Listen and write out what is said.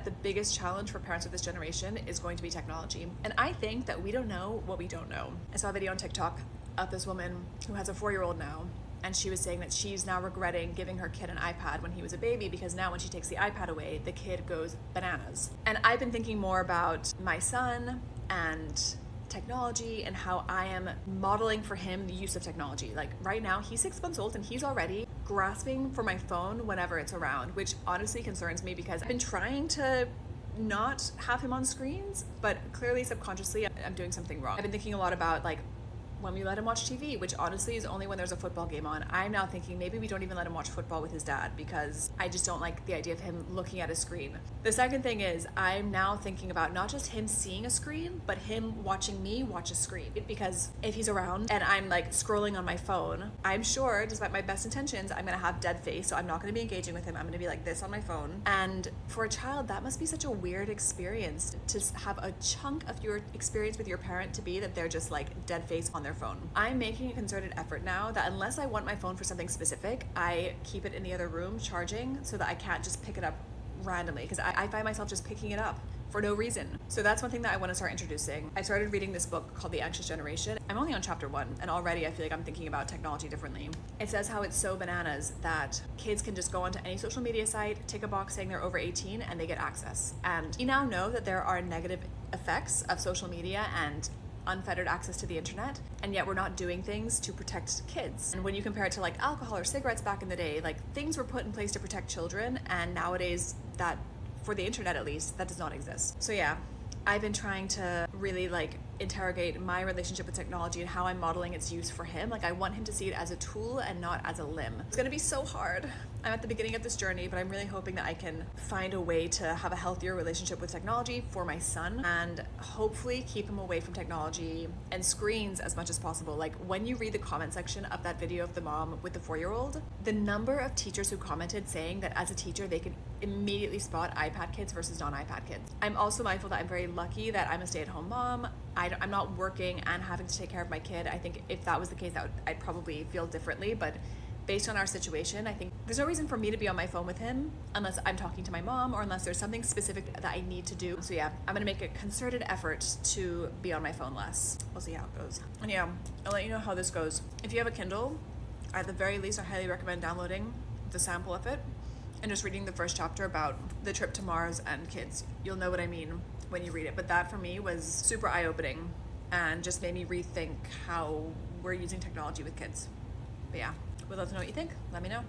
the biggest challenge for parents of this generation is going to be technology. And I think that we don't know what we don't know. I saw a video on TikTok of this woman who has a 4-year-old now, and she was saying that she's now regretting giving her kid an iPad when he was a baby, because now when she takes the iPad away, the kid goes bananas. And I've been thinking more about my son and technology and how I am modeling for him the use of technology. Like right now, he's 6 months old and he's already grasping for my phone whenever it's around, which honestly concerns me because I've been trying to not have him on screens, but clearly subconsciously I'm doing something wrong. I've been thinking a lot about like when we let him watch TV, which honestly is only when there's a football game on. I'm now thinking maybe we don't even let him watch football with his dad because I just don't like the idea of him looking at a screen. The second thing is I'm now thinking about not just him seeing a screen, but him watching me watch a screen. Because if he's around and I'm like scrolling on my phone, I'm sure, despite my best intentions, I'm gonna have dead face, so I'm not gonna be engaging with him. I'm gonna be like this on my phone. And for a child, that must be such a weird experience to have a chunk of your experience with your parent to be that they're just like dead face on their phone. I'm making a concerted effort now that unless I want my phone for something specific, I keep it in the other room charging so that I can't just pick it up randomly, because I find myself just picking it up for no reason. So that's one thing that I want to start introducing. I started reading this book called The Anxious Generation. I'm only on chapter 1 and already I feel like I'm thinking about technology differently. It says how it's so bananas that kids can just go onto any social media site, tick a box saying they're over 18 and they get access. And we now know that there are negative effects of social media and unfettered access to the internet, and yet we're not doing things to protect kids. And when you compare it to like alcohol or cigarettes back in the day, like things were put in place to protect children, and nowadays that, for the internet at least, that does not exist. So yeah, I've been trying to really like interrogate my relationship with technology and how I'm modeling its use for him. Like I want him to see it as a tool and not as a limb. It's gonna be so hard. I'm at the beginning of this journey, but I'm really hoping that I can find a way to have a healthier relationship with technology for my son and hopefully keep him away from technology and screens as much as possible. Like when you read the comment section of that video of the mom with the 4-year-old, the number of teachers who commented saying that as a teacher they could immediately spot iPad kids versus non-iPad kids. I'm also mindful that I'm very lucky that I'm a stay-at-home mom. I'm not working and having to take care of my kid. I think if that was the case, I'd probably feel differently, but based on our situation, I think there's no reason for me to be on my phone with him unless I'm talking to my mom or unless there's something specific that I need to do. So yeah, I'm gonna make a concerted effort to be on my phone less. We'll see how it goes. And yeah, I'll let you know how this goes. If you have a Kindle, at the very least, I highly recommend downloading the sample of it and just reading the first chapter about the trip to Mars and kids. You'll know what I mean when you read it, but that for me was super eye-opening and just made me rethink how we're using technology with kids. But yeah, we'd love to know what you think. Let me know.